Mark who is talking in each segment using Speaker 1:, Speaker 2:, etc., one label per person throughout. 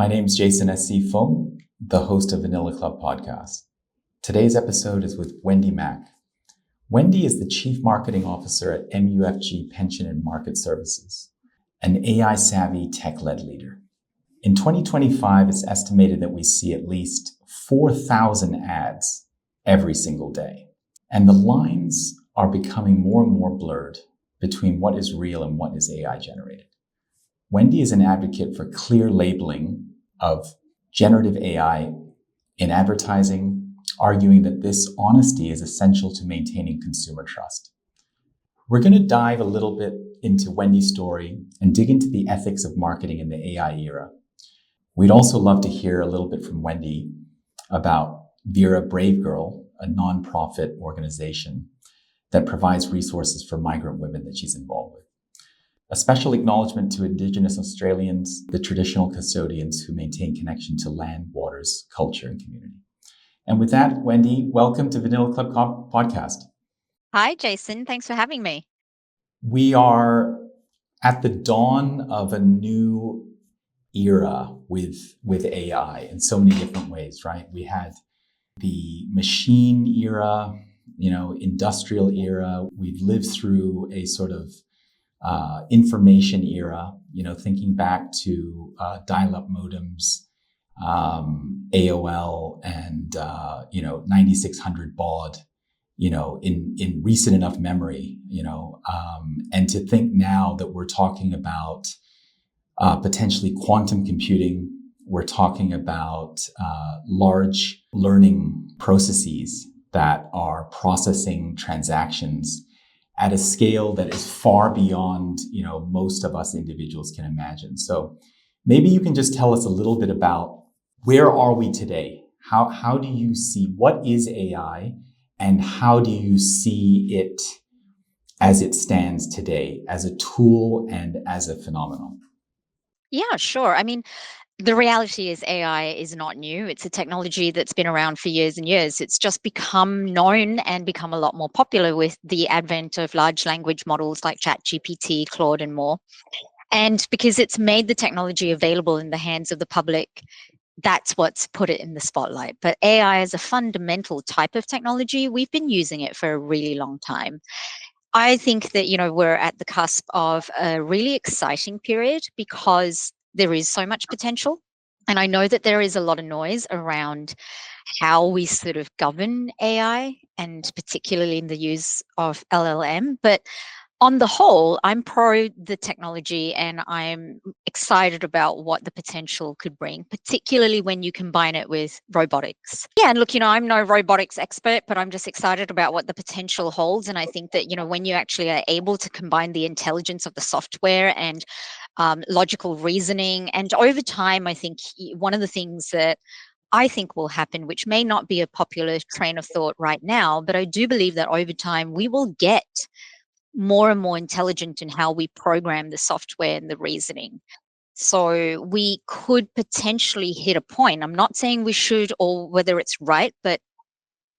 Speaker 1: My name's Jason S.C. Fung, the host of Vanilla Club podcast. Today's episode is with Wendy Mak. Wendy is the Chief Marketing Officer at MUFG Pension and Market Services, an AI-savvy tech-led leader. In 2025, it's estimated that we see at least 4,000 ads every single day. And the lines are becoming more and more blurred between what is real and what is AI generated. Wendy is an advocate for clear labeling of generative AI in advertising, arguing that this honesty is essential to maintaining consumer trust. We're going to dive a little bit into Wendy's story and dig into the ethics of marketing in the AI era. We'd also love to hear a little bit from Wendy about Veera Brave Girl, a nonprofit organization that provides resources for migrant women that she's involved with. A special acknowledgement to Indigenous Australians, the traditional custodians who maintain connection to land, waters, culture, and community. And with that, Wendy, welcome to Vanilla Club podcast.
Speaker 2: Hi, Jason. Thanks for having me.
Speaker 1: We are at the dawn of a new era with AI in so many different ways, right? We had the machine era, industrial era. We've lived through a sort of information era, thinking back to dial-up modems, AOL and 9600 baud, in recent enough memory, and to think now that we're talking about potentially quantum computing, we're talking about large learning processes that are processing transactions at a scale that is far beyond, most of us individuals can imagine. So maybe you can just tell us a little bit about where are we today? How do you see, what is AI and how do you see it as it stands today as a tool and as a phenomenon?
Speaker 2: Yeah, sure. The reality is AI is not new. It's a technology that's been around for years and years. It's just become known and become a lot more popular with the advent of large language models like ChatGPT, Claude, and more. And because it's made the technology available in the hands of the public, that's what's put it in the spotlight. But AI is a fundamental type of technology. We've been using it for a really long time. I think that, we're at the cusp of a really exciting period because there is so much potential. And I know that there is a lot of noise around how we sort of govern AI and particularly in the use of LLM. But on the whole, I'm pro the technology and I'm excited about what the potential could bring, particularly when you combine it with robotics. Yeah, and look, I'm no robotics expert, but I'm just excited about what the potential holds. And I think that, when you actually are able to combine the intelligence of the software and logical reasoning, and over time, I think one of the things that I think will happen, which may not be a popular train of thought right now, but I do believe that over time we will get more and more intelligent in how we program the software and the reasoning. So we could potentially hit a point. I'm not saying we should or whether it's right, but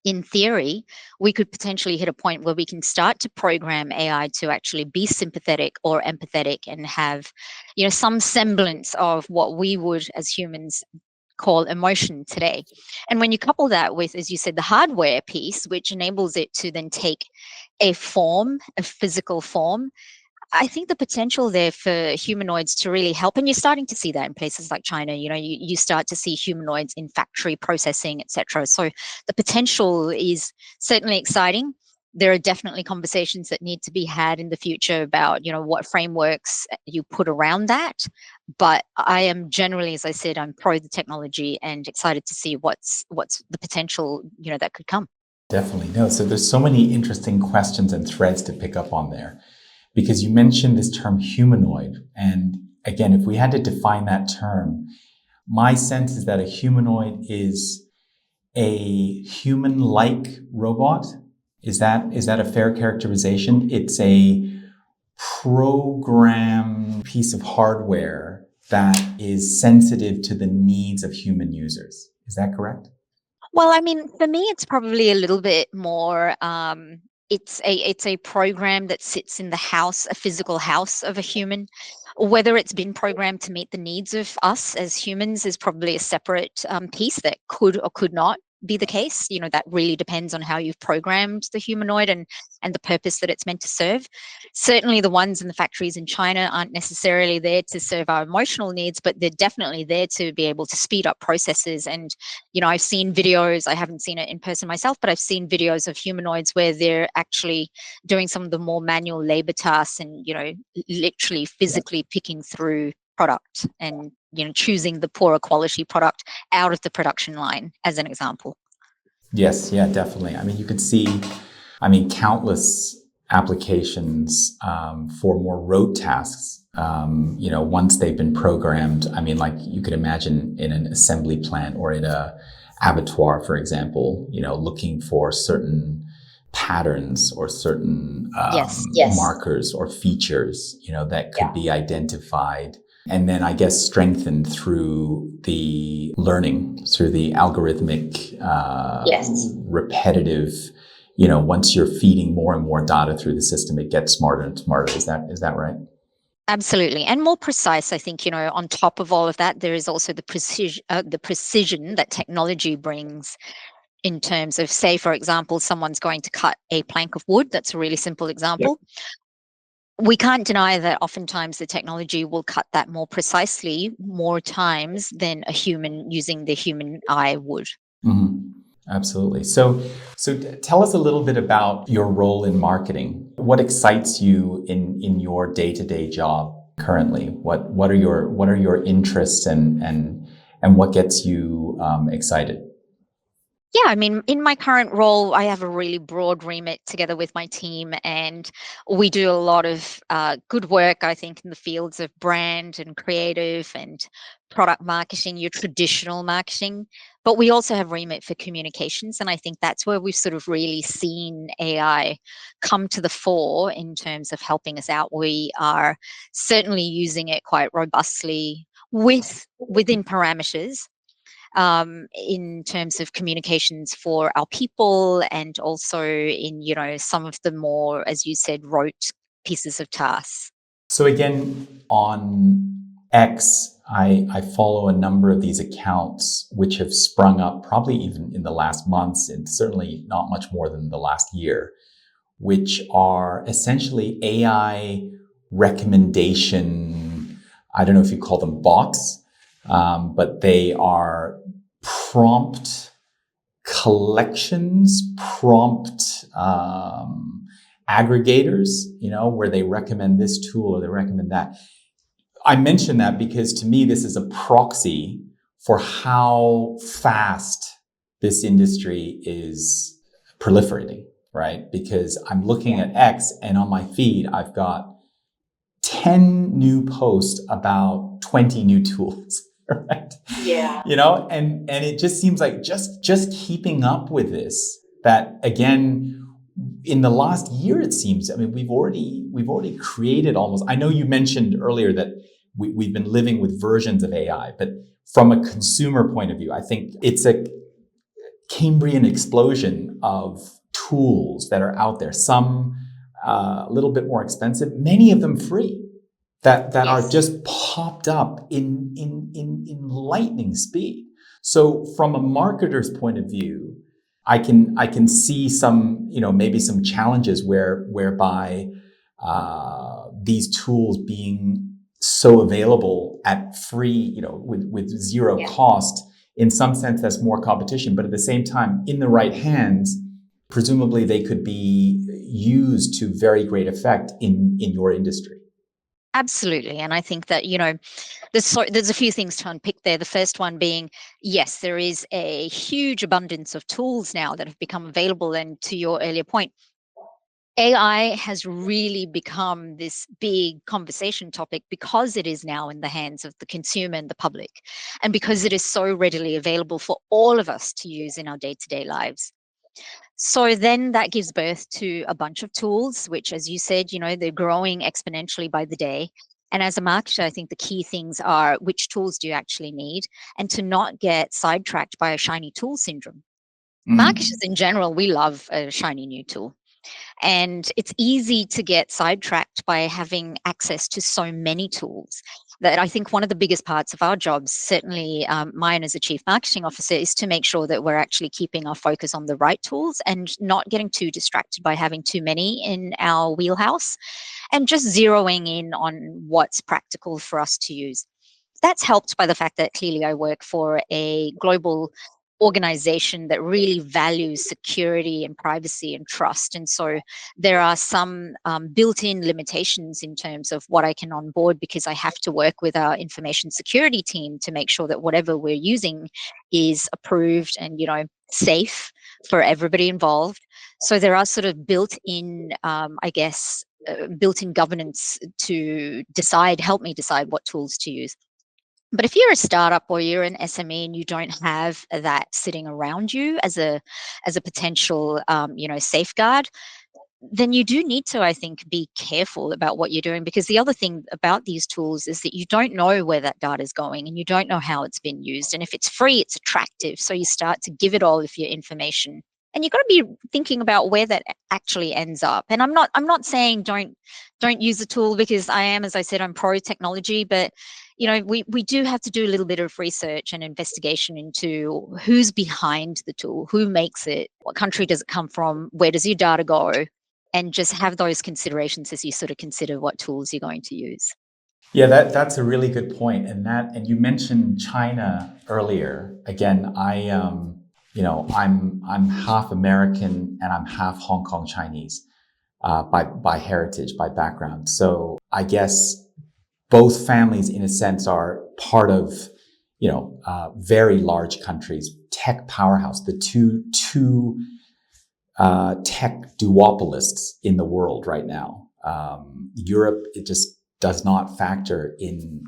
Speaker 2: in theory, we could potentially hit a point where we can start to program AI to actually be sympathetic or empathetic and have, some semblance of what we would as humans call emotion today. And when you couple that with, as you said, the hardware piece, which enables it to then take a physical form, I think the potential there for humanoids to really help, and you're starting to see that in places like China, you start to see humanoids in factory processing, etc. So the potential is certainly exciting. There are definitely conversations that need to be had in the future about, what frameworks you put around that. But I am generally, as I said, I'm pro the technology and excited to see what's the potential, that could come.
Speaker 1: Definitely. No, so there's so many interesting questions and threads to pick up on there because you mentioned this term humanoid. And again, if we had to define that term, my sense is that a humanoid is a human-like robot. Is that a fair characterization? It's a program piece of hardware that is sensitive to the needs of human users. Is that correct?
Speaker 2: Well, for me, it's probably a little bit more it's a program that sits in the house, a physical house of a human. Whether it's been programmed to meet the needs of us as humans is probably a separate piece that could or could not be the case. That really depends on how you've programmed the humanoid and the purpose that it's meant to serve. Certainly the ones in the factories in China aren't necessarily there to serve our emotional needs, but they're definitely there to be able to speed up processes. And I've seen videos, I haven't seen it in person myself, but I've seen videos of humanoids where they're actually doing some of the more manual labor tasks and literally physically picking through product and choosing the poorer quality product out of the production line, as an example.
Speaker 1: Yes, yeah, definitely. I mean, you could see, countless applications for more rote tasks. Once they've been programmed, like you could imagine in an assembly plant or in a abattoir, for example, looking for certain patterns or certain
Speaker 2: Yes.
Speaker 1: markers or features, that could be identified and then I guess strengthened through the learning, through the algorithmic, repetitive, once you're feeding more and more data through the system, it gets smarter and smarter. Is that right?
Speaker 2: Absolutely. And more precise, I think, on top of all of that, there is also the precision that technology brings in terms of, say, for example, someone's going to cut a plank of wood. That's a really simple example. We can't deny that oftentimes the technology will cut that more precisely more times than a human using the human eye would.
Speaker 1: Mm-hmm. Absolutely. So tell us a little bit about your role in marketing. What excites you in your day-to-day job currently? What are your interests and what gets you excited?
Speaker 2: Yeah, I mean, in my current role, I have a really broad remit together with my team, and we do a lot of good work, I think, in the fields of brand and creative and product marketing, your traditional marketing. But we also have remit for communications, and I think that's where we've sort of really seen AI come to the fore in terms of helping us out. We are certainly using it quite robustly within parameters in terms of communications for our people and also in, some of the more, as you said, rote pieces of tasks.
Speaker 1: So again, on X, I follow a number of these accounts which have sprung up probably even in the last months and certainly not much more than the last year, which are essentially AI recommendation. I don't know if you call them bots, but they are prompt collections, prompt aggregators, where they recommend this tool or they recommend that. I mention that because to me, this is a proxy for how fast this industry is proliferating, right? Because I'm looking at X and on my feed, I've got 10 new posts about 20 new tools, right?
Speaker 2: Yeah.
Speaker 1: And it just seems like just keeping up with this, that again, in the last year, it seems, we've already created almost, I know you mentioned earlier that we've been living with versions of AI, but from a consumer point of view, I think it's a Cambrian explosion of tools that are out there. Some a little bit more expensive, many of them free, that are just popped up in lightning speed. So from a marketer's point of view, I can see some, maybe some challenges whereby these tools being so available at free, with zero cost. In some sense, that's more competition, but at the same time, in the right hands, presumably they could be used to very great effect in your industry.
Speaker 2: Absolutely. And I think that, there's a few things to unpick there. The first one being, yes, there is a huge abundance of tools now that have become available. And to your earlier point, AI has really become this big conversation topic because it is now in the hands of the consumer and the public, and because it is so readily available for all of us to use in our day-to-day lives. So then that gives birth to a bunch of tools, which, as you said, they're growing exponentially by the day. And as a marketer, I think the key things are which tools do you actually need, and to not get sidetracked by a shiny tool syndrome. Marketers in general, we love a shiny new tool. And it's easy to get sidetracked by having access to so many tools that I think one of the biggest parts of our jobs, certainly mine as a chief marketing officer, is to make sure that we're actually keeping our focus on the right tools and not getting too distracted by having too many in our wheelhouse, and just zeroing in on what's practical for us to use. That's helped by the fact that clearly I work for a global organization that really values security and privacy and trust. And so there are some built-in limitations in terms of what I can onboard, because I have to work with our information security team to make sure that whatever we're using is approved and, safe for everybody involved. So there are sort of built-in, built-in governance to help me decide what tools to use. But if you're a startup or you're an SME and you don't have that sitting around you as a potential safeguard, then you do need to, I think, be careful about what you're doing, because the other thing about these tools is that you don't know where that data is going and you don't know how it's been used. And if it's free, it's attractive. So you start to give it all of your information. And you've got to be thinking about where that actually ends up. And I'm not saying don't use the tool, because I am, as I said, I'm pro technology, but we do have to do a little bit of research and investigation into who's behind the tool, who makes it, what country does it come from, where does your data go, and just have those considerations as you sort of consider what tools you're going to use.
Speaker 1: Yeah, that's a really good point. And you mentioned China earlier. Again, I'm half American and I'm half Hong Kong Chinese by heritage, by background. So I guess both families, in a sense, are part of very large countries, tech powerhouse, the two tech duopolists in the world right now. Europe, it just does not factor in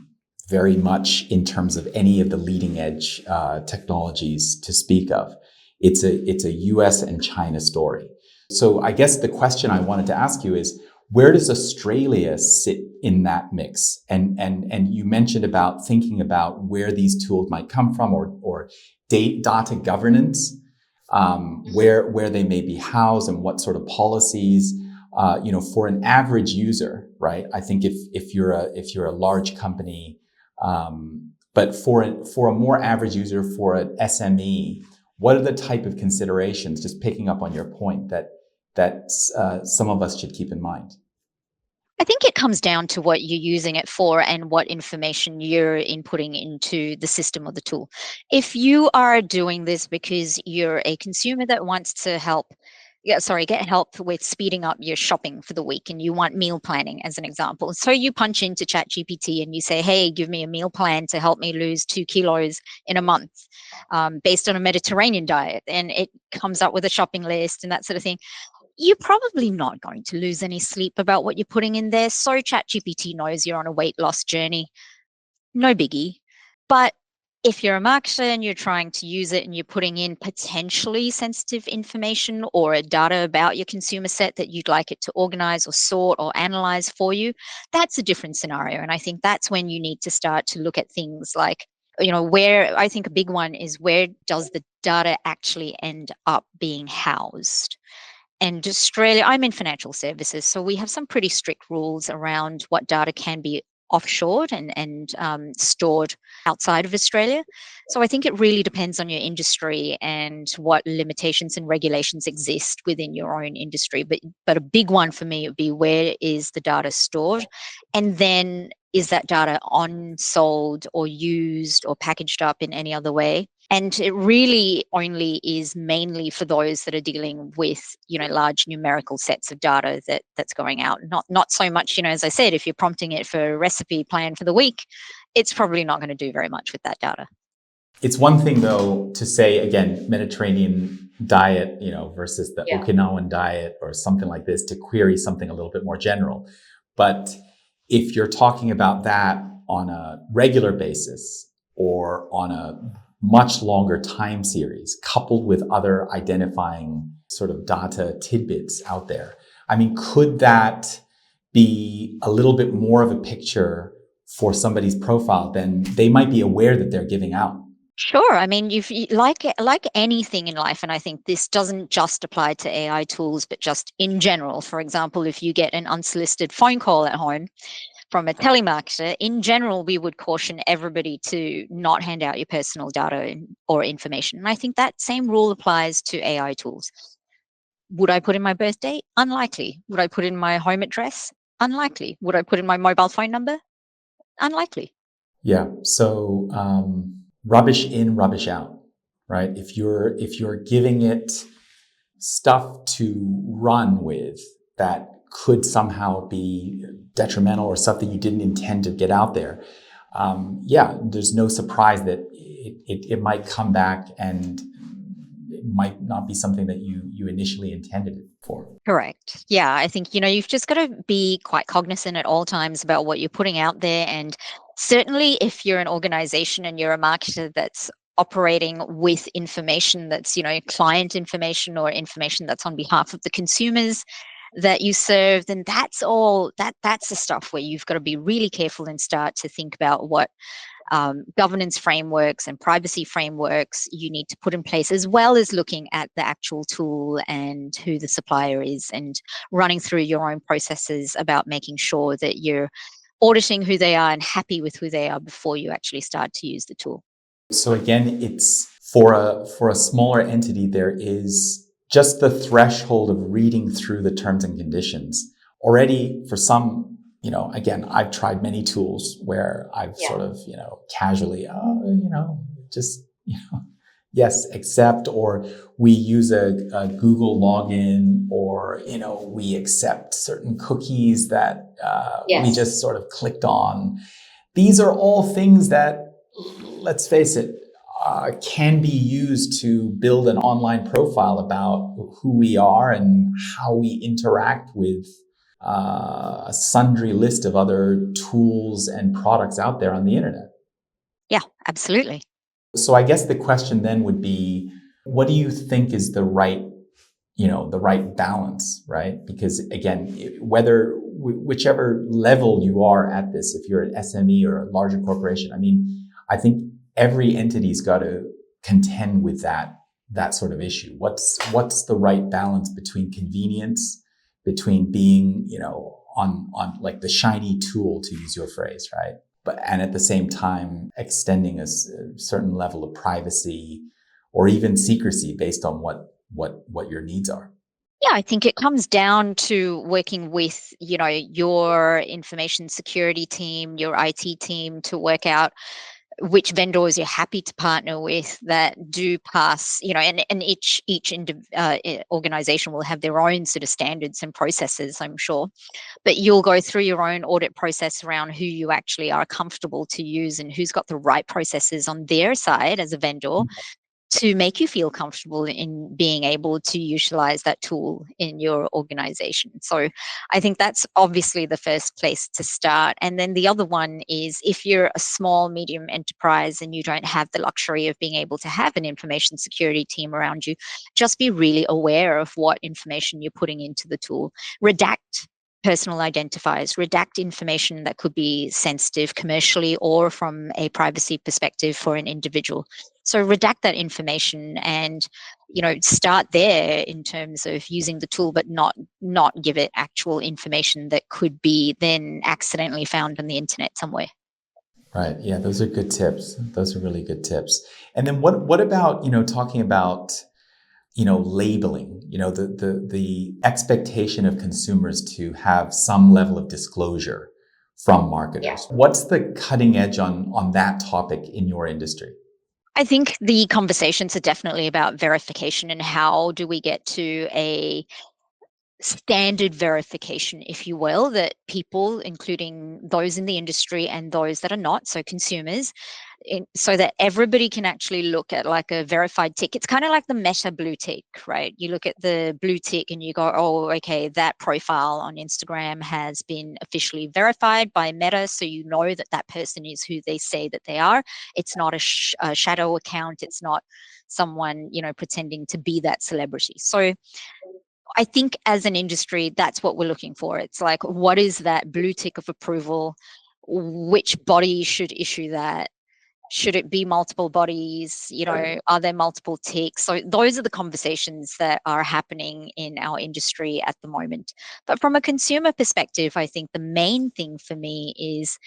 Speaker 1: very much in terms of any of the leading edge technologies to speak of. It's a US and China story. So I guess the question I wanted to ask you is, where does Australia sit in that mix? And you mentioned about thinking about where these tools might come from, or data governance, where they may be housed and what sort of policies. For an average user, right? I think if you're a large company, but for a more average user, for an SME, what are the type of considerations? Just picking up on your point that some of us should keep in mind.
Speaker 2: I think it comes down to what you're using it for and what information you're inputting into the system or the tool. If you are doing this because you're a consumer that wants to get help with speeding up your shopping for the week, and you want meal planning as an example. So you punch into ChatGPT and you say, hey, give me a meal plan to help me lose 2 kilos in a month based on a Mediterranean diet. And it comes up with a shopping list and that sort of thing. You're probably not going to lose any sleep about what you're putting in there. So ChatGPT knows you're on a weight loss journey. No biggie. But if you're a marketer and you're trying to use it and you're putting in potentially sensitive information or data about your consumer set that you'd like it to organize or sort or analyze for you, that's a different scenario. And I think that's when you need to start to look at things like, where I think a big one is, where does the data actually end up being housed? And Australia, I'm in financial services, so we have some pretty strict rules around what data can be offshored and stored outside of Australia. So I think it really depends on your industry and what limitations and regulations exist within your own industry. But a big one for me would be, where is the data stored? And then, is that data on, sold, or used or packaged up in any other way? And it really only is mainly for those that are dealing with, large numerical sets of data that's going out. Not so much, as I said, if you're prompting it for a recipe plan for the week, it's probably not going to do very much with that data.
Speaker 1: It's one thing, though, to say, again, Mediterranean diet, versus the Okinawan diet or something like this, to query something a little bit more general. But if you're talking about that on a regular basis or on a much longer time series, coupled with other identifying sort of data tidbits out there, I mean, could that be a little bit more of a picture for somebody's profile than they might be aware that they're giving out?
Speaker 2: Sure. I mean, like anything in life, and I think this doesn't just apply to AI tools, but just in general. For example, if you get an unsolicited phone call at home from a telemarketer, in general, we would caution everybody to not hand out your personal data or information. And I think that same rule applies to AI tools. Would I put in my birthday? Unlikely. Would I put in my home address? Unlikely. Would I put in my mobile phone number? Unlikely.
Speaker 1: Yeah. So rubbish in, rubbish out, right? If you're giving it stuff to run with that could somehow be detrimental or stuff that you didn't intend to get out there, yeah, there's no surprise that it might come back and it might not be something that you initially intended it for.
Speaker 2: Correct. Yeah, I think, you've just got to be quite cognizant at all times about what you're putting out there. And certainly, if you're an organization and you're a marketer that's operating with information that's, client information or information that's on behalf of the consumers that you serve, then that's the stuff where you've got to be really careful and start to think about what governance frameworks and privacy frameworks you need to put in place, as well as looking at the actual tool and who the supplier is, and running through your own processes about making sure that you're auditing who they are and happy with who they are before you actually start to use the tool.
Speaker 1: So again, it's for a smaller entity, there is just the threshold of reading through the terms and conditions. Already for some, again, I've tried many tools where I've sort of, casually, just, yes, accept, or we use a Google login, or, we accept certain cookies that we just sort of clicked on. These are all things that, let's face it, can be used to build an online profile about who we are and how we interact with a sundry list of other tools and products out there on the internet.
Speaker 2: Yeah, absolutely.
Speaker 1: So I guess the question then would be, what do you think is the right balance, right? Because again, whichever level you are at this, if you're an SME or a larger corporation, I think every entity's got to contend with that sort of issue. What's the right balance between convenience, between being, on like the shiny tool, to use your phrase, right? And at the same time, extending a certain level of privacy or even secrecy based on what your needs are.
Speaker 2: Yeah, I think it comes down to working with, your information security team, your IT team, to work out which vendors you're happy to partner with that do pass, and each organization will have their own sort of standards and processes, I'm sure. But you'll go through your own audit process around who you actually are comfortable to use and who's got the right processes on their side as a vendor to make you feel comfortable in being able to utilize that tool in your organization. So I think that's obviously the first place to start. And then the other one is, if you're a small, medium enterprise and you don't have the luxury of being able to have an information security team around you, just be really aware of what information you're putting into the tool. Redact personal identifiers, redact information that could be sensitive commercially or from a privacy perspective for an individual. So redact that information and, start there in terms of using the tool, but not give it actual information that could be then accidentally found on the internet somewhere.
Speaker 1: Right. Yeah, those are good tips. Those are really good tips. And then what about, talking about, labeling, the expectation of consumers to have some level of disclosure from marketers. Yeah. What's the cutting edge on that topic in your industry?
Speaker 2: I think the conversations are definitely about verification and how do we get to a standard verification, if you will, that people, including those in the industry and those that are not, so consumers, so that everybody can actually look at like a verified tick. It's kind of like the Meta blue tick, right? You look at the blue tick and you go, oh, okay, that profile on Instagram has been officially verified by Meta, so you know that that person is who they say that they are. It's not a shadow account. It's not someone, pretending to be that celebrity. So I think as an industry, that's what we're looking for. It's like, what is that blue tick of approval? Which body should issue that? Should it be multiple bodies? Are there multiple ticks? So those are the conversations that are happening in our industry at the moment. But from a consumer perspective, I think the main thing for me is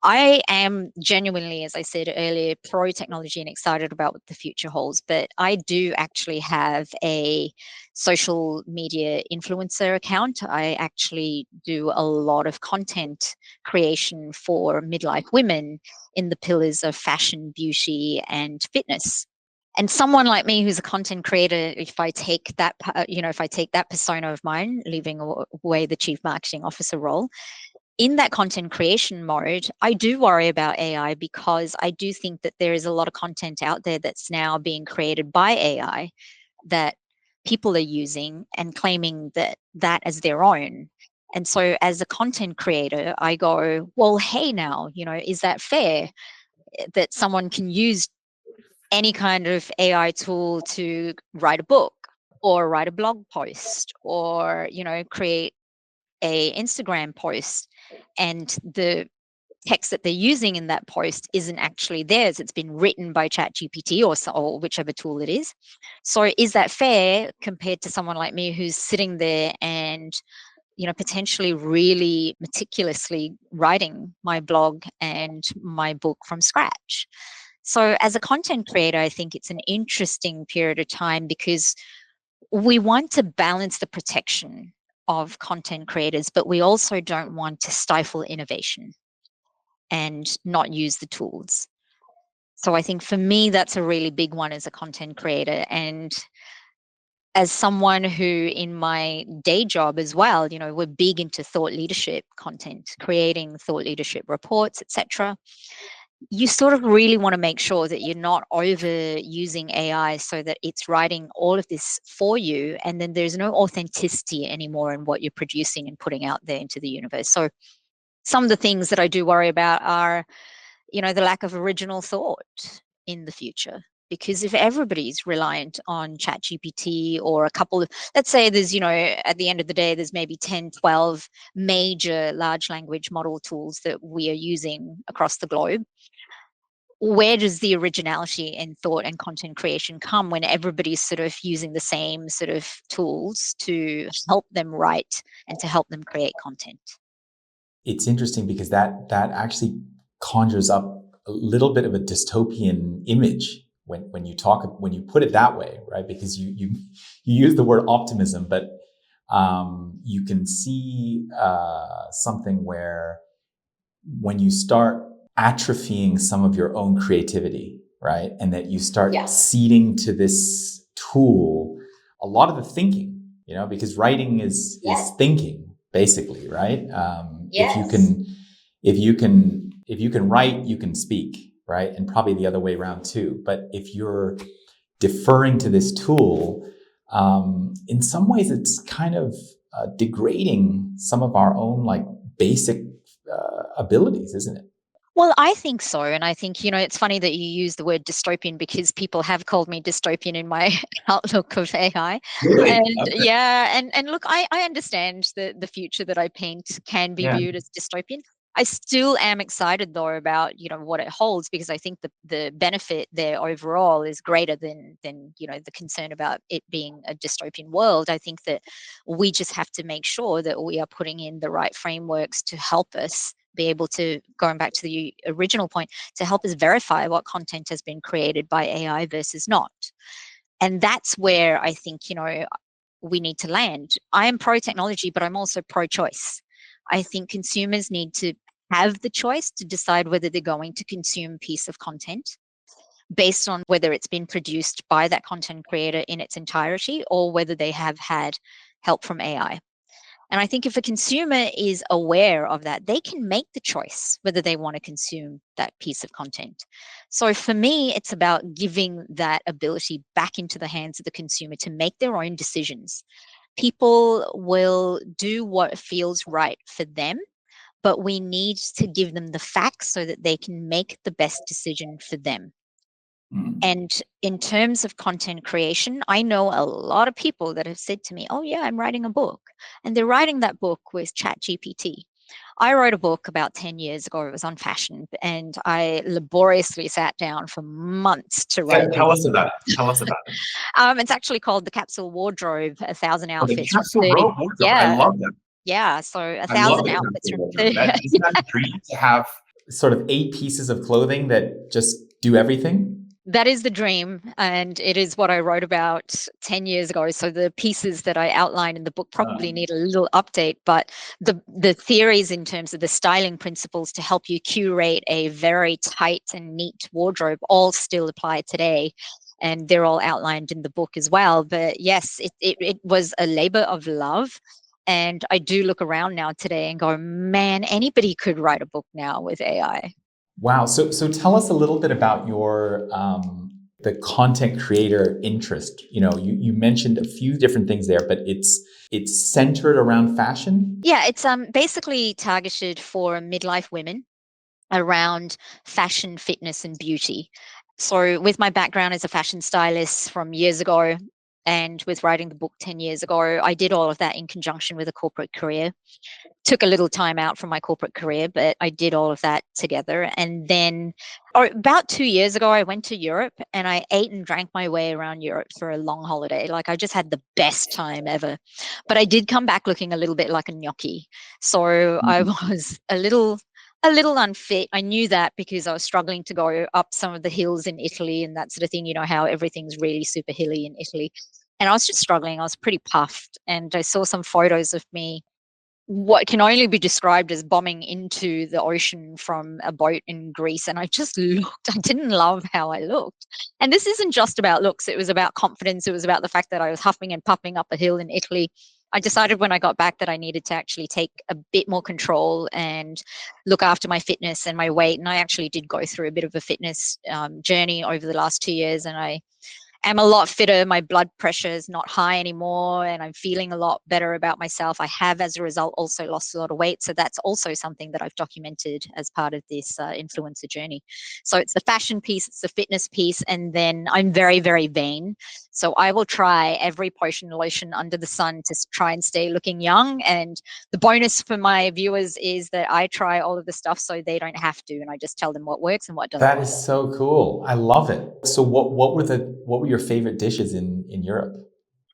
Speaker 2: I am genuinely, as I said earlier, pro technology and excited about what the future holds. But I do actually have a social media influencer account. I actually do a lot of content creation for midlife women in the pillars of fashion, beauty, and fitness. And someone like me who's a content creator, if I take that, if I take that persona of mine, leaving away the chief marketing officer role, in that content creation mode, I do worry about AI because I do think that there is a lot of content out there that's now being created by AI that people are using and claiming that as their own. And so as a content creator, I go, well, hey, now, is that fair that someone can use any kind of AI tool to write a book or write a blog post or, create a Instagram post, and the text that they're using in that post isn't actually theirs. It's been written by ChatGPT or whichever tool it is. So is that fair compared to someone like me who's sitting there and, potentially really meticulously writing my blog and my book from scratch? So as a content creator, I think it's an interesting period of time because we want to balance the protection of content creators, but we also don't want to stifle innovation and not use the tools. So I think for me, that's a really big one as a content creator. And as someone who in my day job as well, we're big into thought leadership content, creating thought leadership reports, etc. You sort of really want to make sure that you're not overusing AI so that it's writing all of this for you, and then there's no authenticity anymore in what you're producing and putting out there into the universe. So some of the things that I do worry about are, the lack of original thought in the future. Because if everybody's reliant on ChatGPT or a couple of, let's say there's, at the end of the day, there's maybe 10, 12 major large language model tools that we are using across the globe, where does the originality in thought and content creation come when everybody's sort of using the same sort of tools to help them write and to help them create content?
Speaker 1: It's interesting because that actually conjures up a little bit of a dystopian image when you put it that way, right? Because you use the word optimism, but you can see something where when you start atrophying some of your own creativity, right, and that you start ceding to this tool a lot of the thinking, because writing is thinking basically, right? If you can write, you can speak, right? And probably the other way around too. But if you're deferring to this tool, in some ways, it's kind of degrading some of our own like basic abilities, isn't it?
Speaker 2: Well, I think so. And I think, it's funny that you use the word dystopian because people have called me dystopian in my outlook of AI.
Speaker 1: Really?
Speaker 2: And
Speaker 1: Okay.
Speaker 2: yeah, and look, I understand that the future that I paint can be viewed as dystopian. I still am excited though about, what it holds, because I think the benefit there overall is greater than the concern about it being a dystopian world. I think that we just have to make sure that we are putting in the right frameworks to help us be able to, going back to the original point, to help us verify what content has been created by AI versus not. And that's where I think, we need to land. I am pro technology, but I'm also pro choice. I think consumers need to have the choice to decide whether they're going to consume a piece of content based on whether it's been produced by that content creator in its entirety or whether they have had help from AI. And I think if a consumer is aware of that, they can make the choice whether they want to consume that piece of content. So for me, it's about giving that ability back into the hands of the consumer to make their own decisions. People will do what feels right for them, but we need to give them the facts so that they can make the best decision for them. And in terms of content creation, I know a lot of people that have said to me, oh, yeah, I'm writing a book. And they're writing that book with ChatGPT. I wrote a book about 10 years ago. It was on fashion, and I laboriously sat down for months to write
Speaker 1: Tell
Speaker 2: this.
Speaker 1: us about it. Tell us about it.
Speaker 2: It's actually called The Capsule Wardrobe, 1,000
Speaker 1: Oh, the
Speaker 2: outfits from
Speaker 1: capsule
Speaker 2: 30.
Speaker 1: wardrobe. I
Speaker 2: Yeah,
Speaker 1: love that.
Speaker 2: yeah. So
Speaker 1: I love
Speaker 2: 1,000
Speaker 1: the
Speaker 2: outfits
Speaker 1: capsule
Speaker 2: from
Speaker 1: wardrobe.
Speaker 2: 30.
Speaker 1: Isn't that a dream to have sort of 8 pieces of clothing that just do everything?
Speaker 2: That is the dream, and it is what I wrote about 10 years ago. So the pieces that I outline in the book probably need a little update, but the theories in terms of the styling principles to help you curate a very tight and neat wardrobe all still apply today. And they're all outlined in the book as well. But yes, it was a labor of love. And I do look around now today and go, man, anybody could write a book now with AI.
Speaker 1: Wow. So tell us a little bit about your the content creator interest. You mentioned a few different things there, but it's centered around fashion.
Speaker 2: Yeah, it's basically targeted for midlife women around fashion, fitness, and beauty. So, with my background as a fashion stylist from years ago, and with writing the book 10 years ago, I did all of that in conjunction with a corporate career. Took a little time out from my corporate career, but I did all of that together. And then, about 2 years ago, I went to Europe and I ate and drank my way around Europe for a long holiday. Like, I just had the best time ever. But I did come back looking a little bit like a gnocchi. So I was a little unfit. I knew that because I was struggling to go up some of the hills in Italy and that sort of thing. You know how everything's really super hilly in Italy. And I was just struggling. I was pretty puffed. And I saw some photos of me, what can only be described as bombing into the ocean from a boat in Greece. And I just looked, I didn't love how I looked. And this isn't just about looks, it was about confidence. It was about the fact that I was huffing and puffing up a hill in Italy. I decided when I got back that I needed to actually take a bit more control and look after my fitness and my weight. And I actually did go through a bit of a fitness journey over the last 2 years. And I am a lot fitter. My blood pressure is not high anymore, and I'm feeling a lot better about myself. I have, as a result, also lost a lot of weight. So that's also something that I've documented as part of this influencer journey. So it's the fashion piece, it's the fitness piece, and then I'm very, very vain. So I will try every potion lotion under the sun to try and stay looking young. And the bonus for my viewers is that I try all of the stuff so they don't have to, and I just tell them what works and what doesn't
Speaker 1: That
Speaker 2: work.
Speaker 1: is so cool. I love it. So what were your favorite dishes in Europe?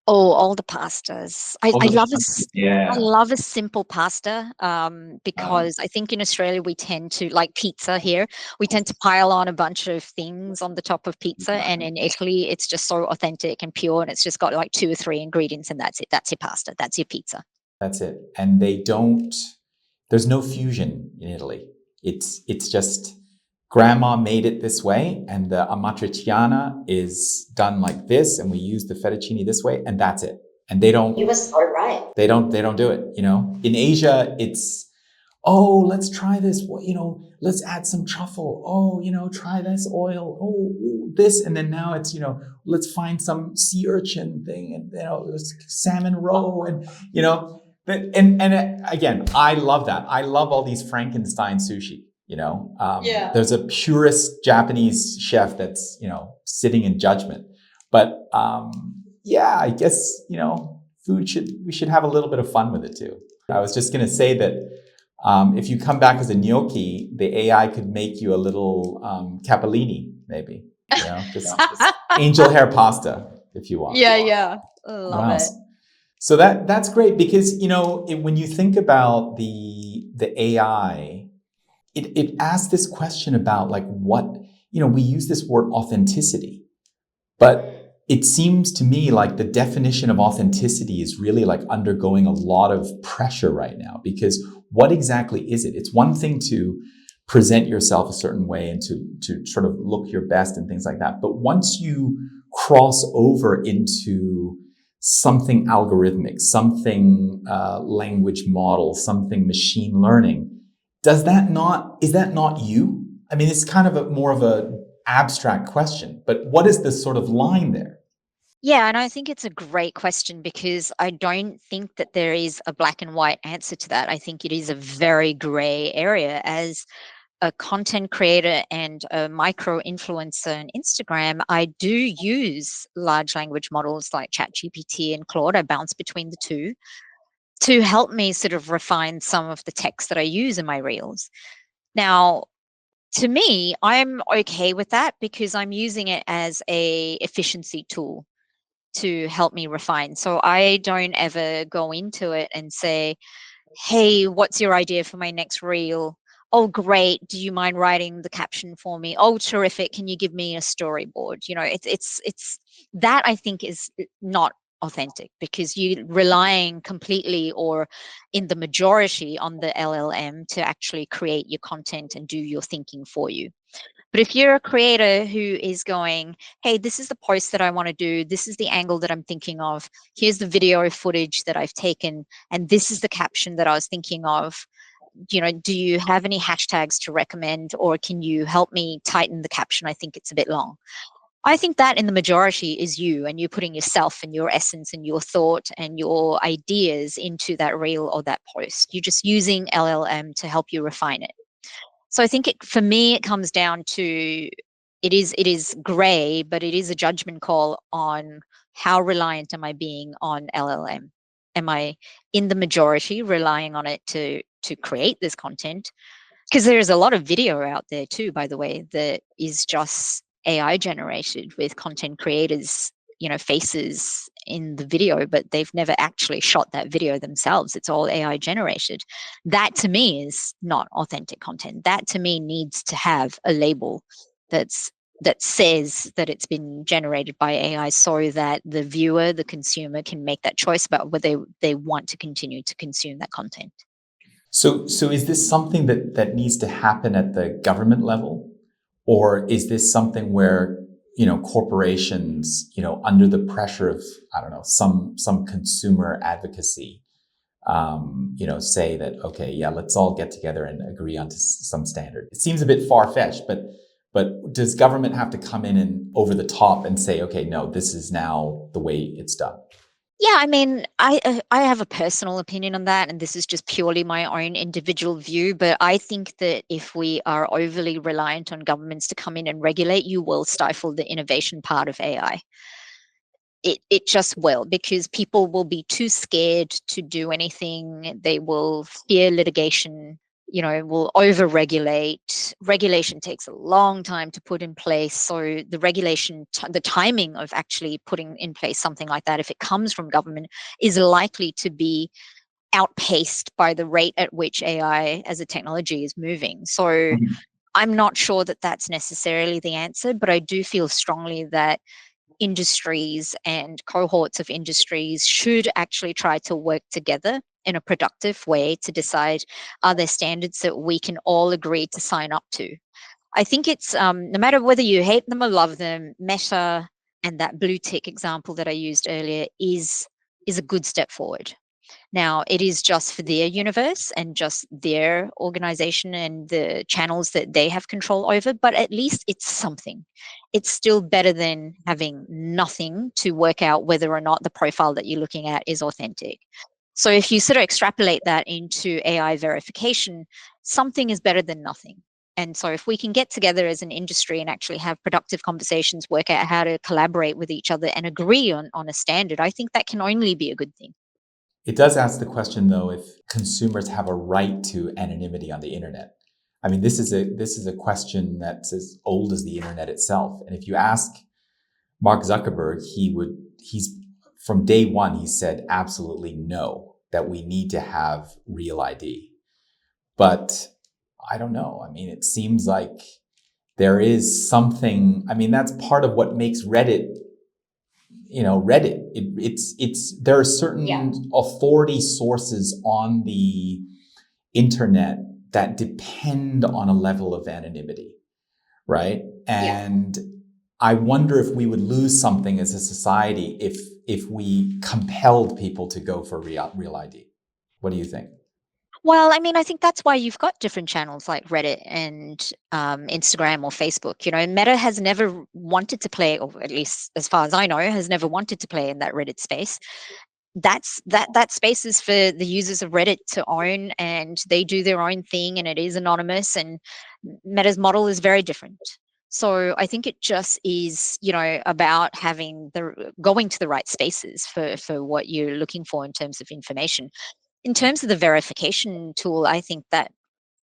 Speaker 2: Oh, all the pastas. I,
Speaker 1: All
Speaker 2: I
Speaker 1: the
Speaker 2: love
Speaker 1: pasta.
Speaker 2: I
Speaker 1: Yeah.
Speaker 2: love a simple pasta
Speaker 1: Uh,
Speaker 2: because I think in Australia we tend to, like pizza here, we tend to pile on a bunch of things on the top of pizza. And in Italy, it's just so authentic and pure, and it's just got like 2 or 3 ingredients, and that's it. That's your pasta. That's your pizza.
Speaker 1: that's it. And there's no fusion in Italy. It's just grandma made it this way, and the amatriciana is done like this, and we use the fettuccine this way, and that's it. And
Speaker 2: You were so right.
Speaker 1: they don't do it. In Asia, it's, oh, let's try this. Let's add some truffle. Oh, try this oil. Oh, ooh, this, and then now it's, let's find some sea urchin thing, and it's salmon roe, and again, I love that. I love all these Frankenstein sushi.
Speaker 2: Yeah.
Speaker 1: There's a purist Japanese chef that's sitting in judgment, but yeah, I guess we should have a little bit of fun with it too. I was just going to say that if you come back as a gnocchi, the AI could make you a little capellini, maybe. Just angel hair pasta if you want.
Speaker 2: Yeah, yeah. Love
Speaker 1: Wow.
Speaker 2: it.
Speaker 1: So that's great because when you think about the AI, it asks this question about like what we use this word authenticity, but it seems to me like the definition of authenticity is really like undergoing a lot of pressure right now, because what exactly is it? It's one thing to present yourself a certain way and to sort of look your best and things like that. But once you cross over into something algorithmic, something language model, something machine learning, is that not you? I mean, it's kind of more of a abstract question, but what is the sort of line there?
Speaker 2: Yeah, and I think it's a great question because I don't think that there is a black and white answer to that. I think it is a very gray area. As a content creator and a micro influencer on Instagram, I do use large language models like ChatGPT and Claude. I bounce between the two. to help me sort of refine some of the text that I use in my reels. Now, to me, I'm okay with that because I'm using it as a efficiency tool to help me refine. So I don't ever go into it and say, hey, what's your idea for my next reel? Oh, great. Do you mind writing the caption for me? Oh, terrific. Can you give me a storyboard? It's that I think is not authentic because you're relying completely or in the majority on the LLM to actually create your content and do your thinking for you. But if you're a creator who is going, hey, this is the post that I want to do, this is the angle that I'm thinking of, here's the video footage that I've taken, and this is the caption that I was thinking of. Do you have any hashtags to recommend, or can you help me tighten the caption? I think it's a bit long. I think that in the majority is you, and you're putting yourself and your essence and your thought and your ideas into that reel or that post. You're just using LLM to help you refine it. So I think for me, it comes down to it is gray, but it is a judgment call on how reliant am I being on LLM? Am I in the majority relying on it to create this content? Because there's a lot of video out there too, by the way, that is just AI generated with content creators, faces in the video, but they've never actually shot that video themselves. It's all AI generated. That to me is not authentic content. That to me needs to have a label that's that says that it's been generated by AI so that the viewer, the consumer can make that choice about whether they want to continue to consume that content.
Speaker 1: So is this something that needs to happen at the government level, or is this something where corporations under the pressure of I don't know some consumer advocacy say that okay, yeah, let's all get together and agree on some standard? It seems a bit far fetched, but does government have to come in and over the top and say, okay, no, this is now the way it's done?
Speaker 2: Yeah, I mean, I have a personal opinion on that, and this is just purely my own individual view. But I think that if we are overly reliant on governments to come in and regulate, you will stifle the innovation part of AI. It just will, because people will be too scared to do anything. They will fear litigation, will over regulate. Regulation takes a long time to put in place. So the regulation, the timing of actually putting in place something like that, if it comes from government, is likely to be outpaced by the rate at which AI as a technology is moving. So I'm not sure that that's necessarily the answer, but I do feel strongly that industries and cohorts of industries should actually try to work together in a productive way to decide, are there standards that we can all agree to sign up to. I think it's no matter whether you hate them or love them, Meta and that blue tick example that I used earlier is a good step forward. Now, it is just for their universe and just their organization and the channels that they have control over, but at least it's something. It's still better than having nothing to work out whether or not the profile that you're looking at is authentic. So if you sort of extrapolate that into AI verification, something is better than nothing. And so if we can get together as an industry and actually have productive conversations, work out how to collaborate with each other and agree on a standard, I think that can only be a good thing.
Speaker 1: It does ask the question, though, if consumers have a right to anonymity on the internet. I mean, this is a question that's as old as the internet itself. And if you ask Mark Zuckerberg, he's from day one, he said absolutely no, that we need to have real ID. But I don't know. I mean, it seems like there is something. I mean, that's part of what makes Reddit Reddit. It's there are certain authority sources on the internet that depend on a level of anonymity, right? And I wonder if we would lose something as a society if we compelled people to go for real ID. What do you think?
Speaker 2: Well, I mean, I think that's why you've got different channels like Reddit and Instagram or Facebook. Meta has never wanted to play, or at least as far as I know, has never wanted to play in that Reddit space. That space is for the users of Reddit to own, and they do their own thing, and it is anonymous. And Meta's model is very different. So I think it just is, about going to the right spaces for what you're looking for in terms of information. In terms of the verification tool, I think that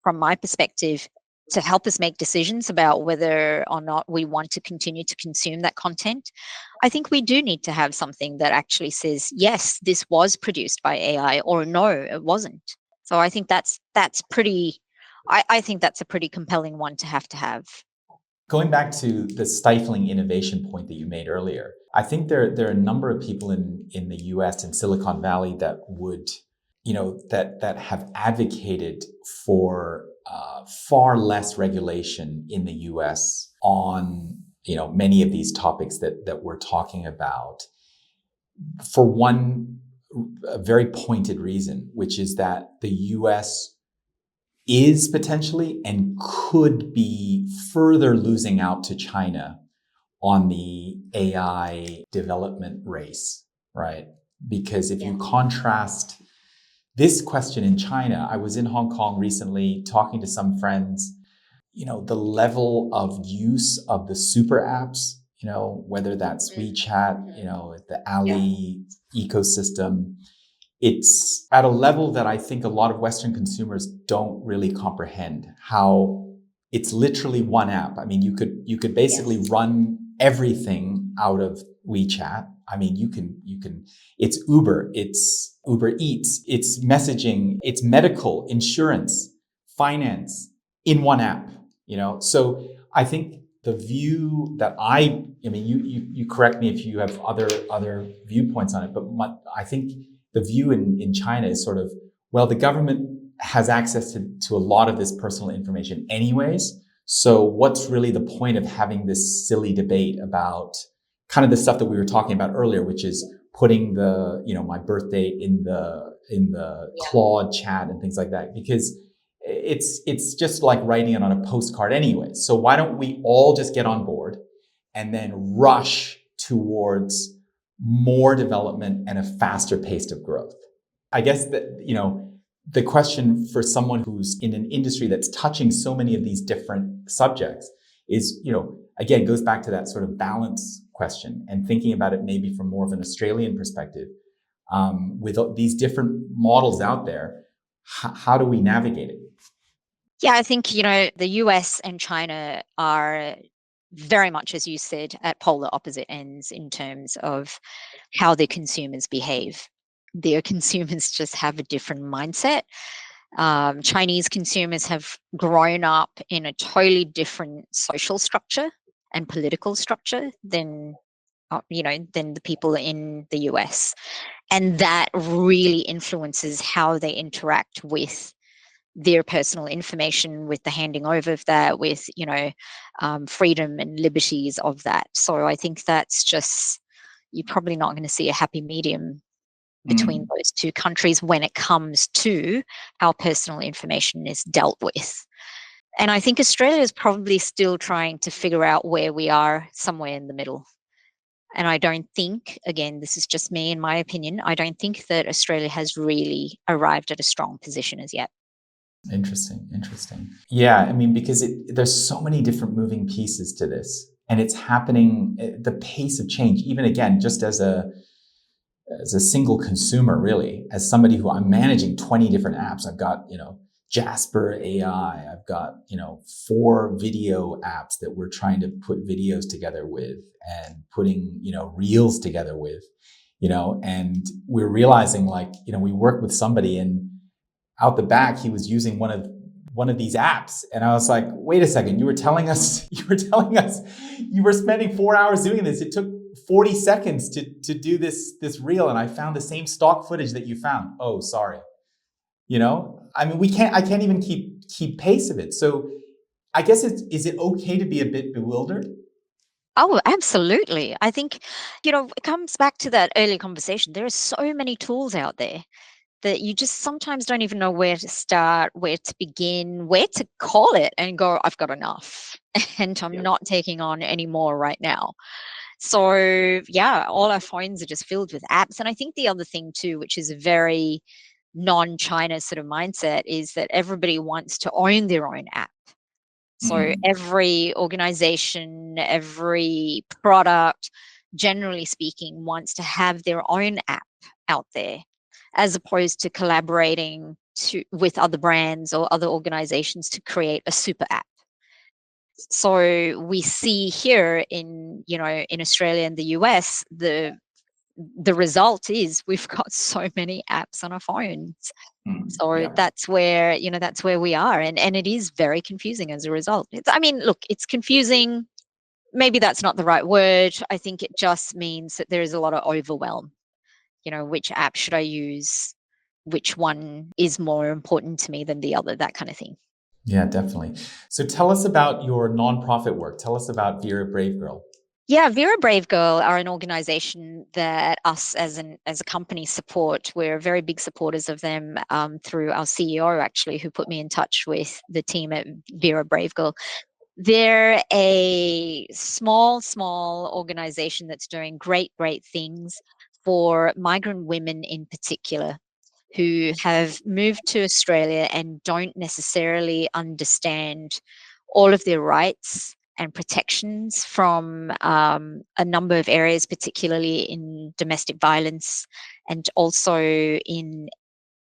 Speaker 2: from my perspective, to help us make decisions about whether or not we want to continue to consume that content, I think we do need to have something that actually says, yes, this was produced by AI, or no, it wasn't. So I think that's pretty, I think that's a pretty compelling one to have.
Speaker 1: Going back to the stifling innovation point that you made earlier, I think there are a number of people in the US and Silicon Valley that would, that have advocated for far less regulation in the US on, many of these topics that we're talking about, for one very pointed reason, which is that the US is potentially and could be further losing out to China on the AI development race, right? Because if you contrast this question in China, I was in Hong Kong recently talking to some friends, the level of use of the super apps, whether that's WeChat, the Ali ecosystem, it's at a level that I think a lot of Western consumers don't really comprehend, how it's literally one app. I mean, you could basically run everything out of WeChat. I mean, you can, it's Uber, it's Uber Eats, it's messaging, it's medical, insurance, finance in one app, So I think the view that I mean, you correct me if you have other viewpoints on it, but I think the view in China is sort of, well, the government has access to a lot of this personal information anyways. So what's really the point of having this silly debate about kind of the stuff that we were talking about earlier, which is putting the, my birth date in the Claude chat and things like that, because it's just like writing it on a postcard anyway. So why don't we all just get on board and then rush towards more development and a faster pace of growth? I guess that, the question for someone who's in an industry that's touching so many of these different subjects is, again, goes back to that sort of balance question and thinking about it maybe from more of an Australian perspective. With these different models out there, how do we navigate it?
Speaker 2: Yeah, I think, the US and China are very much, as you said, at polar opposite ends in terms of how their consumers behave. Their consumers just have a different mindset. Chinese consumers have grown up in a totally different social structure and political structure than the people in the US, and that really influences how they interact with their personal information, with the handing over of that, with freedom and liberties of that. So I think that's just, you're probably not going to see a happy medium between those two countries when it comes to how personal information is dealt with. And I think Australia is probably still trying to figure out where we are, somewhere in the middle. And I don't think, again, this is just me in my opinion, I don't think that Australia has really arrived at a strong position as yet.
Speaker 1: Interesting. Yeah, I mean, because there's so many different moving pieces to this, and it's happening, the pace of change, even again, just as a single consumer, really, as somebody who I'm managing 20 different apps. I've got, Jasper AI. I've got, 4 video apps that we're trying to put videos together with and putting, reels together with, and we're realizing we work with somebody and out the back, he was using one of these apps. And I was like, wait a second, you were telling us you were spending 4 hours doing this. It took 40 seconds to do this reel. And I found the same stock footage that you found. Oh, sorry. I mean, I can't even keep pace of it. So I guess is it okay to be a bit bewildered?
Speaker 2: Oh, absolutely. I think, it comes back to that earlier conversation. There are so many tools out there that you just sometimes don't even know where to start, where to begin, where to call it and go, I've got enough and I'm not taking on any more right now. So yeah, all our phones are just filled with apps. And I think the other thing too, which is a very non-China sort of mindset, is that everybody wants to own their own app. So every organization, every product, generally speaking, wants to have their own app out there. as opposed to collaborating with other brands or other organizations to create a super app. So we see here in, in Australia and the US, the result is we've got so many apps on our phones. So that's where, that's where we are. And it is very confusing as a result. Look, it's confusing. Maybe that's not the right word. I think it just means that there is a lot of overwhelm. Which app should I use? Which one is more important to me than the other? That kind of thing.
Speaker 1: Yeah, definitely. So tell us about your nonprofit work. Tell us about Veera Brave Girl.
Speaker 2: Yeah, Veera Brave Girl are an organization that us as a company support. We're very big supporters of them through our CEO, actually, who put me in touch with the team at Veera Brave Girl. They're a small organization that's doing great things for migrant women in particular, who have moved to Australia and don't necessarily understand all of their rights and protections from a number of areas, particularly in domestic violence and also in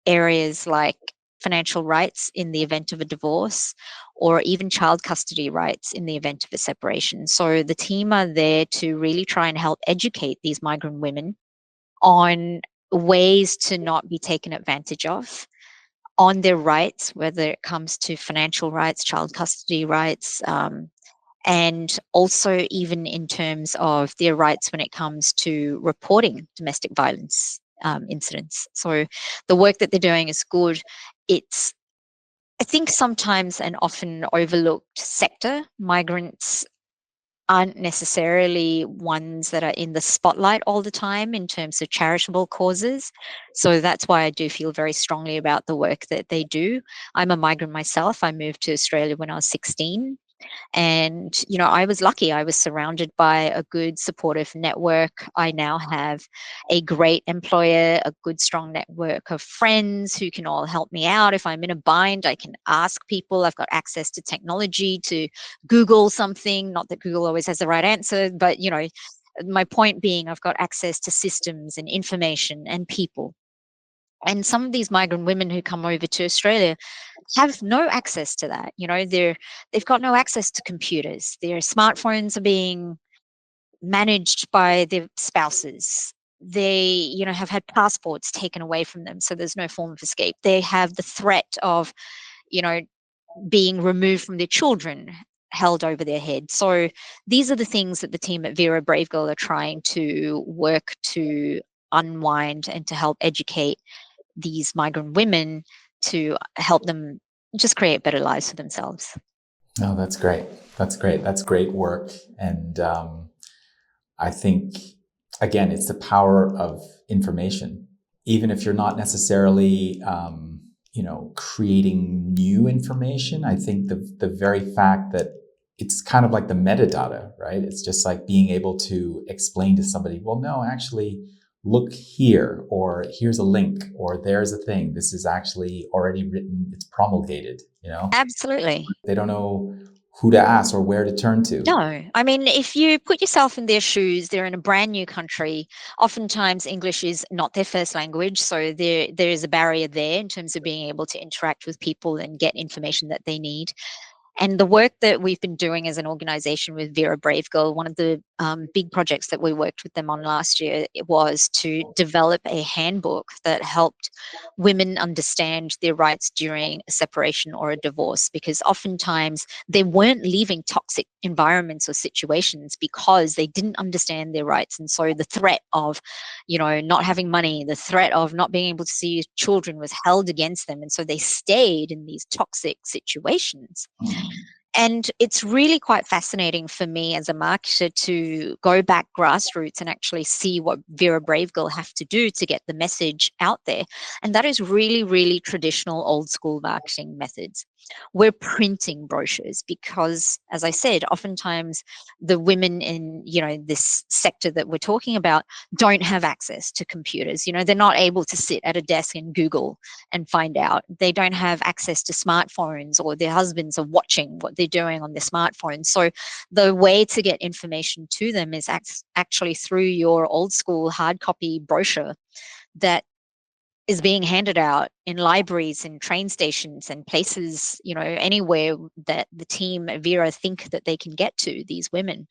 Speaker 2: areas like financial rights in the event of a divorce, or even child custody rights in the event of a separation. So the team are there to really try and help educate these migrant women on ways to not be taken advantage of, on their rights, whether it comes to financial rights, child custody rights, and also even in terms of their rights when it comes to reporting domestic violence incidents. So the work that they're doing is good. It's, I think, sometimes an often overlooked sector. Migrants aren't necessarily ones that are in the spotlight all the time in terms of charitable causes. So that's why I do feel very strongly about the work that they do. I'm a migrant myself. I moved to Australia when I was 16. And, I was lucky. I was surrounded by a good supportive network. I now have a great employer, a good, strong network of friends who can all help me out. If I'm in a bind, I can ask people. I've got access to technology to Google something. Not that Google always has the right answer, but, my point being, I've got access to systems and information and people. And some of these migrant women who come over to Australia have no access to that. They've got no access to computers. Their smartphones are being managed by their spouses. They, have had passports taken away from them, so there's no form of escape. They have the threat of, being removed from their children held over their head. So these are the things that the team at Veera Brave Girl are trying to work to unwind and to help educate these migrant women to help them just create better lives for themselves.
Speaker 1: Oh, that's great. That's great. That's great work. And I think, again, it's the power of information. Even if you're not necessarily, creating new information, I think the very fact that it's kind of like the metadata, right? It's just like being able to explain to somebody, well, no, actually, look here, or here's a link, or there's a thing. This is actually already written. It's promulgated,
Speaker 2: Absolutely.
Speaker 1: They don't know who to ask or where to turn to.
Speaker 2: No, if you put yourself in their shoes, they're in a brand new country. Oftentimes, English is not their first language, so there is a barrier there in terms of being able to interact with people and get information that they need. And the work that we've been doing as an organization with Veera Brave Girl, one of the big projects that we worked with them on last year, it was to develop a handbook that helped women understand their rights during a separation or a divorce, because oftentimes they weren't leaving toxic environments or situations because they didn't understand their rights. And so the threat of, not having money, the threat of not being able to see children was held against them. And so they stayed in these toxic situations. And it's really quite fascinating for me as a marketer to go back grassroots and actually see what Veera Brave Girl have to do to get the message out there. And that is really, really traditional old school marketing methods. We're printing brochures because, as I said, oftentimes the women in, this sector that we're talking about don't have access to computers. They're not able to sit at a desk and Google and find out. They don't have access to smartphones, or their husbands are watching what they're doing on their smartphones. So the way to get information to them is actually through your old school hard copy brochure that is being handed out in libraries and train stations and places, anywhere that the team at Vera think that they can get to these women.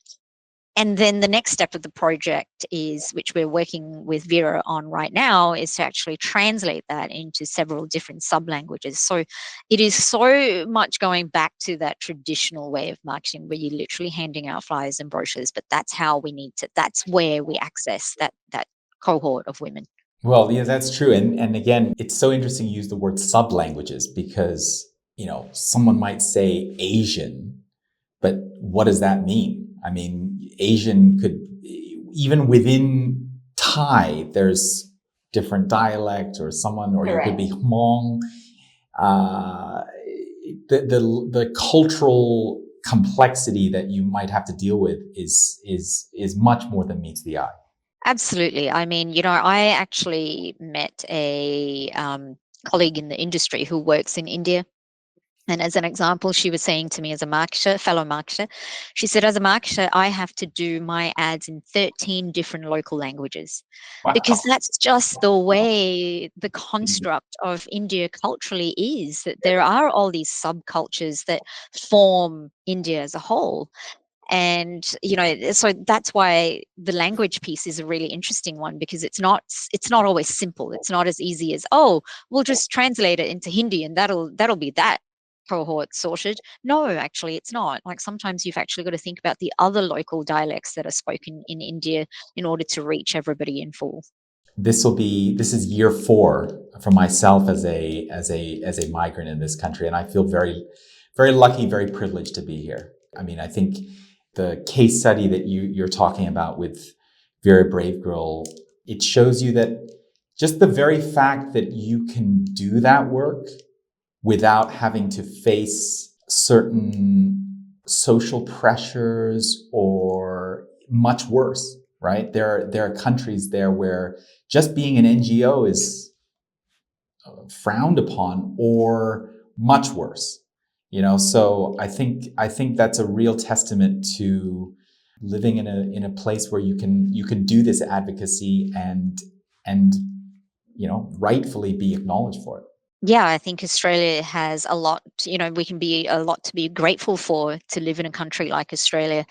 Speaker 2: And then the next step of the project is, which we're working with Vera on right now, is to actually translate that into several different sub-languages. So it is so much going back to that traditional way of marketing where you're literally handing out flyers and brochures, but that's where we access that cohort of women.
Speaker 1: Well, yeah, that's true. And again, it's so interesting you use the word sub languages because, someone might say Asian, but what does that mean? I mean, Asian could, even within Thai, there's different dialect or someone, or you could be Hmong. The cultural complexity that you might have to deal with is much more than meets the eye.
Speaker 2: Absolutely. I mean, I actually met a colleague in the industry who works in India. And as an example, she was saying to me, as a marketer, fellow marketer, she said, as a marketer, I have to do my ads in 13 different local languages because that's just the way the construct of India culturally is, that there are all these subcultures that form India as a whole. And so that's why the language piece is a really interesting one, because it's not always simple. It's not as easy as, oh, we'll just translate it into Hindi and that'll be that cohort sorted. No, actually it's not. Like, sometimes you've actually got to think about the other local dialects that are spoken in India in order to reach everybody in full.
Speaker 1: This is year 4 for myself as a migrant in this country, and I feel very, very lucky, very privileged to be here. I mean, I think the case study that you're talking about with Veera Brave Girl, it shows you that just the very fact that you can do that work without having to face certain social pressures or much worse, right? There are countries there where just being an NGO is frowned upon or much worse. So I think that's a real testament to living in a place where you can do this advocacy and rightfully be acknowledged for it.
Speaker 2: Yeah, I think Australia has a lot, we can be a lot to be grateful for to live in a country like Australia.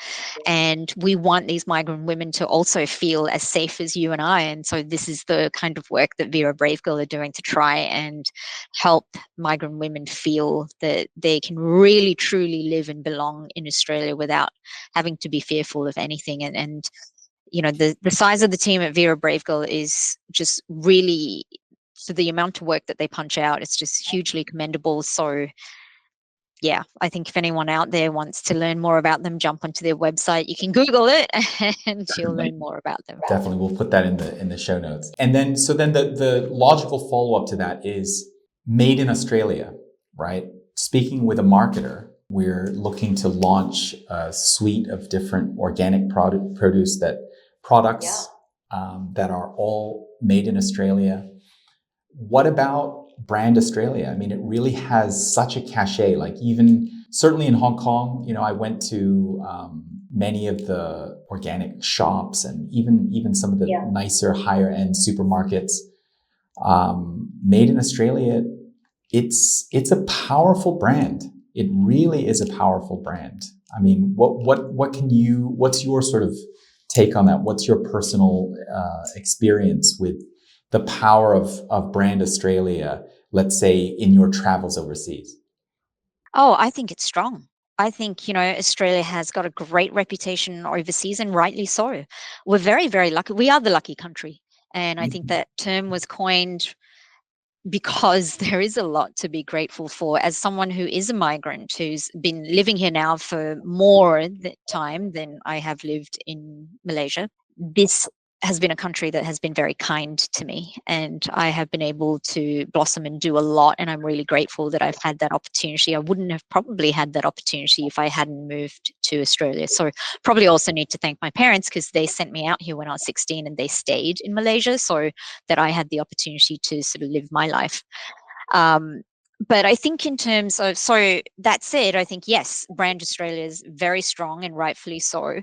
Speaker 2: And we want these migrant women to also feel as safe as you and I. And so this is the kind of work that Veera Brave Girl are doing to try and help migrant women feel that they can really, truly live and belong in Australia without having to be fearful of anything. And the size of the team at Veera Brave Girl is just really, so the amount of work that they punch out, it's just hugely commendable. So yeah, I think if anyone out there wants to learn more about them, jump onto their website. You can Google it and you'll learn more about them.
Speaker 1: Definitely. We'll put that in the show notes. And then the logical follow-up to that is made in Australia, right? Speaking with a marketer, we're looking to launch a suite of different organic products that are all made in Australia. What about brand Australia? I mean, it really has such a cachet. Like, even certainly in Hong Kong, I went to many of the organic shops and even some of the nicer, higher end supermarkets. Made in Australia, it's a powerful brand. It really is a powerful brand. I mean, what's your sort of take on that? What's your personal experience with the power of brand Australia, let's say, in your travels overseas?
Speaker 2: Oh, I think it's strong. I think, Australia has got a great reputation overseas, and rightly so. We're very, very lucky. We are the lucky country. And I think that term was coined because there is a lot to be grateful for. As someone who is a migrant, who's been living here now for more time than I have lived in Malaysia, this has been a country that has been very kind to me, and I have been able to blossom and do a lot. And I'm really grateful that I've had that opportunity. I wouldn't have probably had that opportunity if I hadn't moved to Australia. So probably also need to thank my parents, because they sent me out here when I was 16 and they stayed in Malaysia so that I had the opportunity to sort of live my life. But I think in terms of, so that said, I think, yes, brand Australia is very strong, and rightfully so.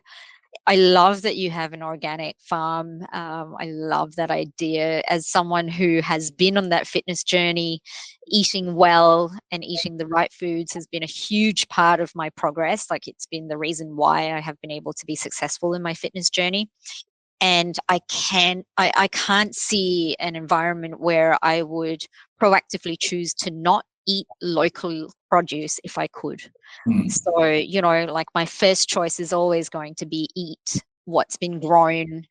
Speaker 2: I love that you have an organic farm. I love that idea. As someone who has been on that fitness journey, eating well and eating the right foods has been a huge part of my progress. Like, it's been the reason why I have been able to be successful in my fitness journey. And I can't see an environment where I would proactively choose to not eat local produce if I could. So, like, my first choice is always going to be eat what's been grown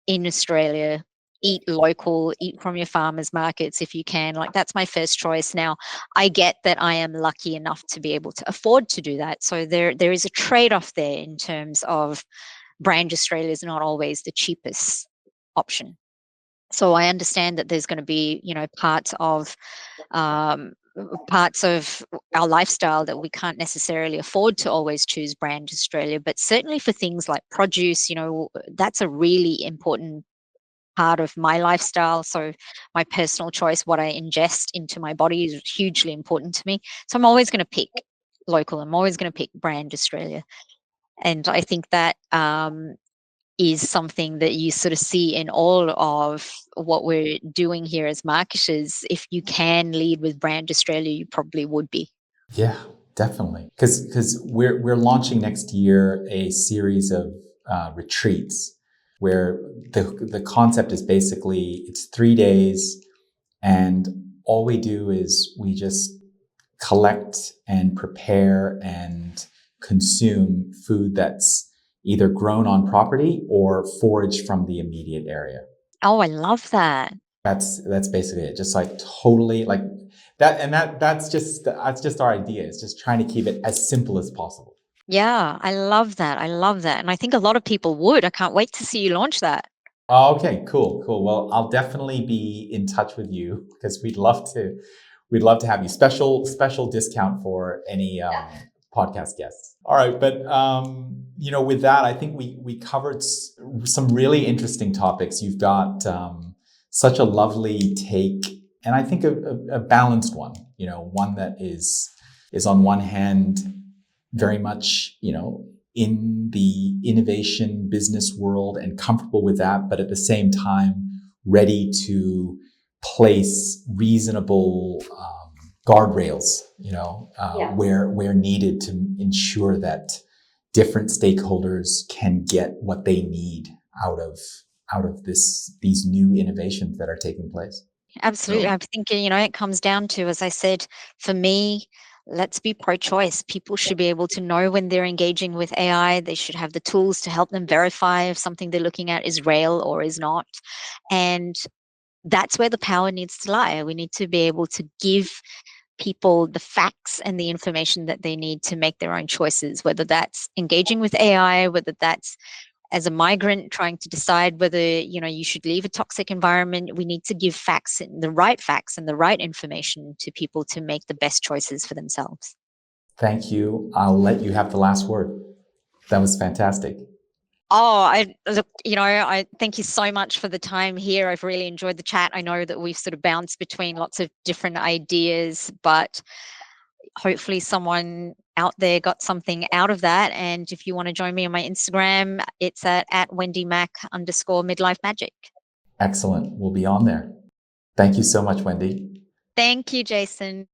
Speaker 2: in Australia, eat local, eat from your farmers markets if you can. Like, that's my first choice. Now, I get that I am lucky enough to be able to afford to do that. So there is a trade-off there in terms of brand Australia is not always the cheapest option. So I understand that there's going to be, um, parts of our lifestyle that we can't necessarily afford to always choose brand Australia, but certainly for things like produce, that's a really important part of my lifestyle. So my personal choice, what I ingest into my body, is hugely important to me. So I'm always going to pick local. I'm always going to pick brand Australia. And I think that is something that you sort of see in all of what we're doing here as marketers. If you can lead with brand Australia, you probably would be.
Speaker 1: Yeah, definitely. Because we're launching next year a series of retreats where the concept is basically it's 3 days, and all we do is we just collect and prepare and consume food that's either grown on property or foraged from the immediate area.
Speaker 2: Oh, I love that.
Speaker 1: That's basically it. Just like totally like that, and that's just our idea. It's just trying to keep it as simple as possible.
Speaker 2: Yeah, I love that. I love that. And I think a lot of people would. I can't wait to see you launch that.
Speaker 1: Okay, cool. Well, I'll definitely be in touch with you because we'd love to have you special discount for any podcast guests. All right, but with that, I think we covered some really interesting topics. You've got such a lovely take, and I think a balanced one. One that is on one hand very much in the innovation business world and comfortable with that, but at the same time ready to place reasonable guardrails, where needed to ensure that different stakeholders can get what they need out of these new innovations that are taking place.
Speaker 2: Absolutely. I'm thinking, it comes down to, as I said, for me, let's be pro-choice. People should be able to know when they're engaging with AI. They should have the tools to help them verify if something they're looking at is real or is not. And that's where the power needs to lie. We need to be able to give people the facts and the information that they need to make their own choices, whether that's engaging with AI, whether that's as a migrant trying to decide whether you should leave a toxic environment. We need to give facts and the right information to people to make the best choices for themselves.
Speaker 1: Thank you. I'll let you have the last word. That was fantastic.
Speaker 2: Oh, I thank you so much for the time here. I've really enjoyed the chat. I know that we've sort of bounced between lots of different ideas, but hopefully someone out there got something out of that. And if you want to join me on my Instagram, it's at Wendy Mak _midlife magic.
Speaker 1: Excellent. We'll be on there. Thank you so much, Wendy.
Speaker 2: Thank you, Jason.